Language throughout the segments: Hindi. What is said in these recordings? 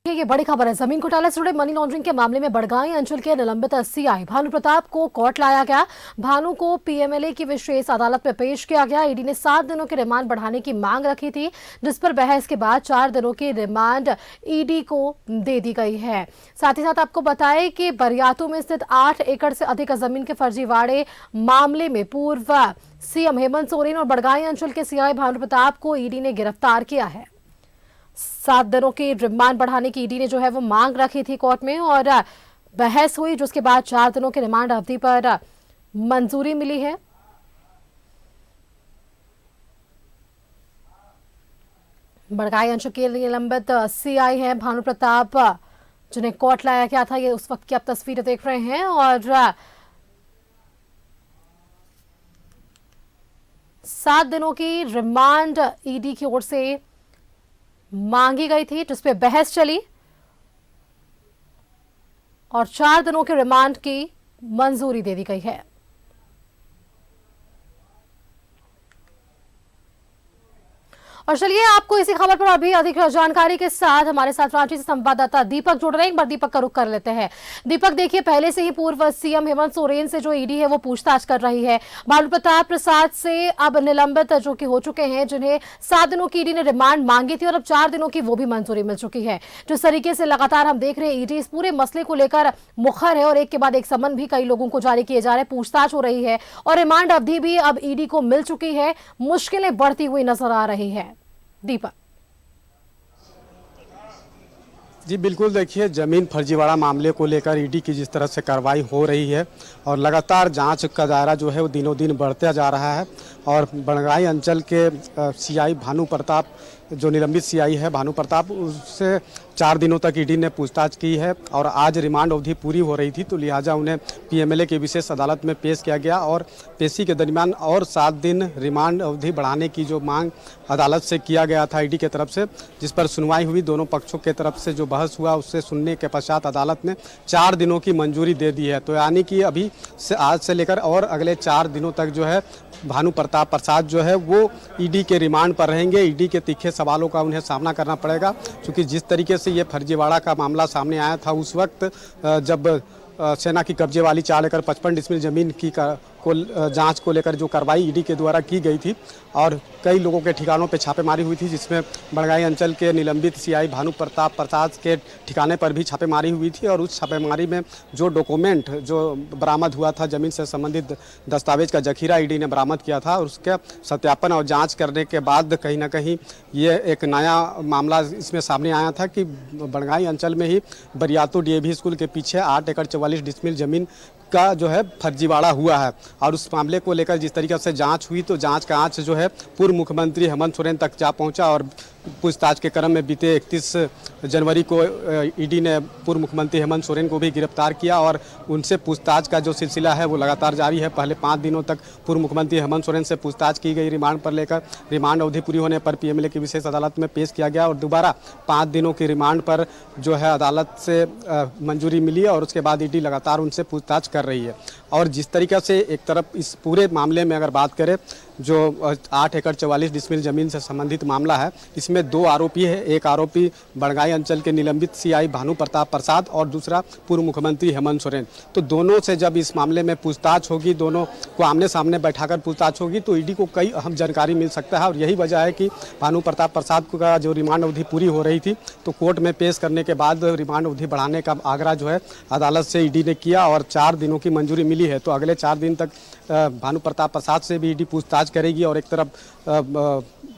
ये बड़ी खबर है। जमीन घोटाला से जुड़े मनी लॉन्ड्रिंग के मामले में बड़गाई अंचल के निलंबित सीआई भानु प्रताप को कोर्ट लाया गया। भानु को पीएमएलए की विशेष अदालत में पेश किया गया। ईडी ने 7 दिनों की रिमांड बढ़ाने की मांग रखी थी, जिस पर बहस के बाद 4 दिनों की रिमांड ईडी को दे दी गई है। साथ ही साथ आपको बताएं कि बरियातू में स्थित 8 एकड़ से अधिक जमीन के फर्जीवाड़े मामले में पूर्व सीएम हेमंत सोरेन और बड़गाई अंचल के सीआई भानु प्रताप को ईडी ने गिरफ्तार किया है। 7 दिनों की रिमांड बढ़ाने की ईडी ने जो है वो मांग रखी थी कोर्ट में और बहस हुई, जिसके बाद 4 दिनों की रिमांड अवधि पर मंजूरी मिली है। बड़गाई अंचल के निलंबित सीआई हैं भानु प्रताप, जिन्हें कोर्ट लाया गया था। ये उस वक्त की आप तस्वीरें देख रहे हैं और 7 दिनों की रिमांड ईडी की ओर से मांगी गई थी, जिसपे बहस चली और 4 दिनों के रिमांड की मंजूरी दे दी गई है। और चलिए आपको इसी खबर पर अभी अधिक जानकारी के साथ हमारे साथ रांची से संवाददाता दीपक जुड़ रहे हैं। एक बार दीपक का रुख कर लेते हैं। दीपक, देखिए, पहले से ही पूर्व सीएम हेमंत सोरेन से जो ईडी है वो पूछताछ कर रही है। भानु प्रताप प्रसाद से अब निलंबित जो कि हो चुके हैं, जिन्हें 7 दिनों की ईडी ने रिमांड मांगी थी और अब 4 दिनों की वो भी मंजूरी मिल चुकी है। जिस तरीके से लगातार हम देख रहे हैं ईडी इस पूरे मसले को लेकर मुखर है और एक के बाद एक समन भी कई लोगों को जारी किए जा रहे हैं, पूछताछ हो रही है और रिमांड अवधि भी अब ईडी को मिल चुकी है। मुश्किलें बढ़ती हुई नजर आ रही है। दीपक जी बिल्कुल, देखिए, जमीन फर्जीवाड़ा मामले को लेकर ईडी की जिस तरह से कार्रवाई हो रही है और लगातार जांच का दायरा जो है वो दिनों दिन बढ़ता जा रहा है और बड़गाई अंचल के सीआई भानु प्रताप, जो निलंबित सीआई है भानु प्रताप, उससे 4 दिनों तक ईडी ने पूछताछ की है और आज रिमांड अवधि पूरी हो रही थी, तो लिहाजा उन्हें पीएमएलए की विशेष अदालत में पेश किया गया और पेशी के दरमियान और 7 दिन रिमांड अवधि बढ़ाने की जो मांग अदालत से किया गया था ईडी की तरफ से, जिस पर सुनवाई हुई। दोनों पक्षों के तरफ से जो बहस हुआ उससे सुनने के पश्चात अदालत ने 4 दिनों की मंजूरी दे दी है। तो यानी कि अभी से आज से लेकर और अगले 4 दिनों तक जो है भानु प्रताप प्रसाद जो है वो ईडी के रिमांड पर रहेंगे। ईडी के तीखे सवालों का उन्हें सामना करना पड़ेगा, क्योंकि जिस तरीके से ये फर्जीवाड़ा का मामला सामने आया था उस वक्त जब सेना की कब्जे वाली 4 एकड़ 55 डिसमिल जमीन की जांच को लेकर जो कार्रवाई ईडी के द्वारा की गई थी और कई लोगों के ठिकानों पे छापेमारी हुई थी, जिसमें बड़गाई अंचल के निलंबित सीआई भानु प्रताप प्रसाद के ठिकाने पर भी छापेमारी हुई थी और उस छापेमारी में जो डॉक्यूमेंट जो बरामद हुआ था, जमीन से संबंधित दस्तावेज का जखीरा ईडी ने बरामद किया था और उसका सत्यापन और जाँच करने के बाद कहीं ना कहीं ये एक नया मामला इसमें सामने आया था कि बड़गाई अंचल में ही बरियातू डीएवी स्कूल के पीछे 8 एकड़ 44 डिसमिल जमीन का जो है फर्जीवाड़ा हुआ है। और उस मामले को लेकर जिस तरीके से जांच हुई, तो जांच का आंच जो है पूर्व मुख्यमंत्री हेमंत सोरेन तक जा पहुंचा और पूछताछ के क्रम में बीते 31 जनवरी को ईडी ने पूर्व मुख्यमंत्री हेमंत सोरेन को भी गिरफ्तार किया और उनसे पूछताछ का जो सिलसिला है वो लगातार जारी है। पहले 5 दिनों तक पूर्व मुख्यमंत्री हेमंत सोरेन से पूछताछ की गई रिमांड पर लेकर, रिमांड अवधि पूरी होने पर पीएमएलए की विशेष अदालत में पेश किया गया और दोबारा 5 दिनों की रिमांड पर जो है अदालत से मंजूरी मिली और उसके बाद ईडी लगातार उनसे पूछताछ कर रही है। और जिस तरीके से एक तरफ इस पूरे मामले में अगर बात करें, जो 8 एकड़ 44 डिसमिल जमीन से संबंधित मामला है, इसमें 2 आरोपी है। एक आरोपी बड़गाई अंचल के निलंबित सीआई भानु प्रताप प्रसाद और दूसरा पूर्व मुख्यमंत्री हेमंत सोरेन। तो दोनों से जब इस मामले में पूछताछ होगी, दोनों को आमने सामने बैठाकर पूछताछ होगी, तो ईडी को कई अहम जानकारी मिल सकता है और यही वजह है कि भानु प्रताप प्रसाद का जो रिमांड अवधि पूरी हो रही थी, तो कोर्ट में पेश करने के बाद रिमांड अवधि बढ़ाने का आग्रह जो है अदालत से ईडी ने किया और 4 दिनों की मंजूरी मिली है। तो अगले 4 दिन तक भानु प्रताप प्रसाद से भी ईडी पूछताछ करेगी और एक तरफ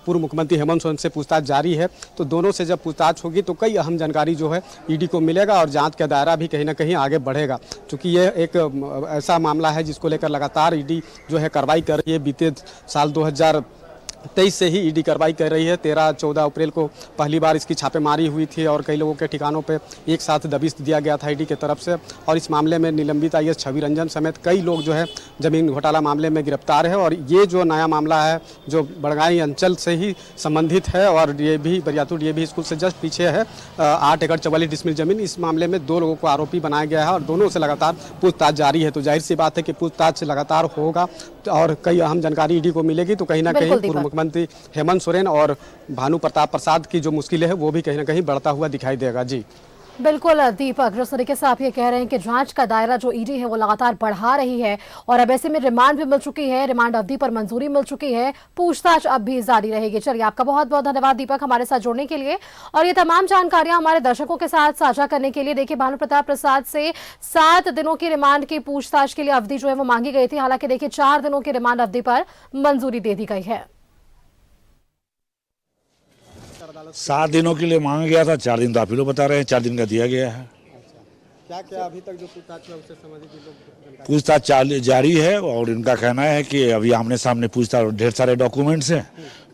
पूर्व मुख्यमंत्री हेमंत सोरेन से पूछताछ जारी है। तो दोनों से जब पूछताछ होगी तो कई अहम जानकारी जो है ईडी को मिलेगा और जांच का दायरा भी कहीं ना कहीं आगे बढ़ेगा, क्योंकि ये एक ऐसा मामला है जिसको लेकर लगातार ईडी जो है कार्रवाई कर रही है। बीते साल 2023 से ही ईडी कार्रवाई कर रही है। 13-14 अप्रैल को पहली बार इसकी छापेमारी हुई थी और कई लोगों के ठिकानों पे एक साथ दबिश दिया गया था ईडी की तरफ से और इस मामले में निलंबित आईएएस छवि रंजन समेत कई लोग जो है जमीन घोटाला मामले में गिरफ्तार है। और ये जो नया मामला है जो बड़गाई अंचल से ही संबंधित है और डीएवी बरियातू डीएवी स्कूल से जस्ट पीछे है 8 एकड़ 44 डिसमिल जमीन, इस मामले में 2 लोगों को आरोपी बनाया गया है और दोनों से लगातार पूछताछ जारी है। तो जाहिर सी बात है कि पूछताछ लगातार होगा और कई अहम जानकारी ईडी को मिलेगी तो कहीं ना कहीं बिल्कुल पूर्व दीपक। मुख्यमंत्री हेमंत सोरेन और भानु प्रताप प्रसाद की जो मुश्किलें हैं वो भी कहीं ना कहीं बढ़ता हुआ दिखाई देगा। जी बिल्कुल दीपक, जिस तरीके से आप ये कह रहे हैं कि जांच का दायरा जो ईडी है वो लगातार बढ़ा रही है और अब ऐसे में रिमांड भी मिल चुकी है, रिमांड अवधि पर मंजूरी मिल चुकी है, पूछताछ अब भी जारी रहेगी। चलिए, आपका बहुत बहुत धन्यवाद दीपक हमारे साथ जुड़ने के लिए और ये तमाम जानकारियां हमारे दर्शकों के साथ साझा करने के लिए। देखिए, भानु प्रताप प्रसाद से 7 दिनों की रिमांड की पूछताछ के लिए अवधि जो है वो मांगी गई थी, हालांकि देखिए 4 दिनों की रिमांड अवधि पर मंजूरी दे दी गई है। 7 दिनों के लिए मांगा गया था, 4 दिन तो आप ही लोग बता रहे हैं, 4 दिन का दिया गया है। क्या क्या अभी तक जो पूछताछ है उससे संबंधित लोग पूछताछ जारी है और इनका कहना है कि अभी आमने सामने पूछताछ, ढेर सारे डॉक्यूमेंट्स हैं,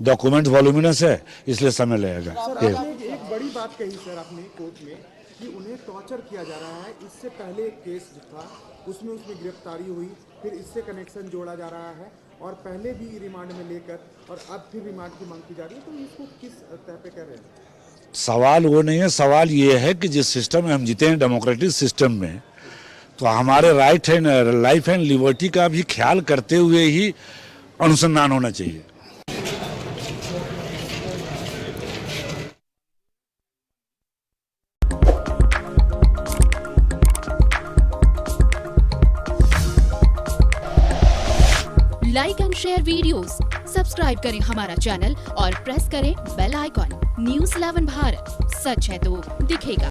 डॉक्यूमेंट्स वॉल्यूमिनस है, इसलिए समय लगेगा। एक बड़ी बात कही सर आपने कोर्ट में कि उन्हें टॉर्चर किया जा रहा है। इससे पहले एक केस जो था उसमें गिरफ्तारी हुई, फिर इससे कनेक्शन जोड़ा जा रहा है और पहले भी रिमांड में लेकर और अब फिर रिमांड की मांग की जा रही है, तो इसको किस तह पे कर रहे हैं? सवाल वो नहीं है, सवाल ये है कि जिस सिस्टम में हम जीते हैं, डेमोक्रेटिक सिस्टम में, तो हमारे right and life and liberty का भी ख्याल करते हुए ही अनुसंधान होना चाहिए। Like and share videos, subscribe करें हमारा चैनल और प्रेस करें बेल आइकॉन। न्यूज़ 11 भारत, सच है तो दिखेगा।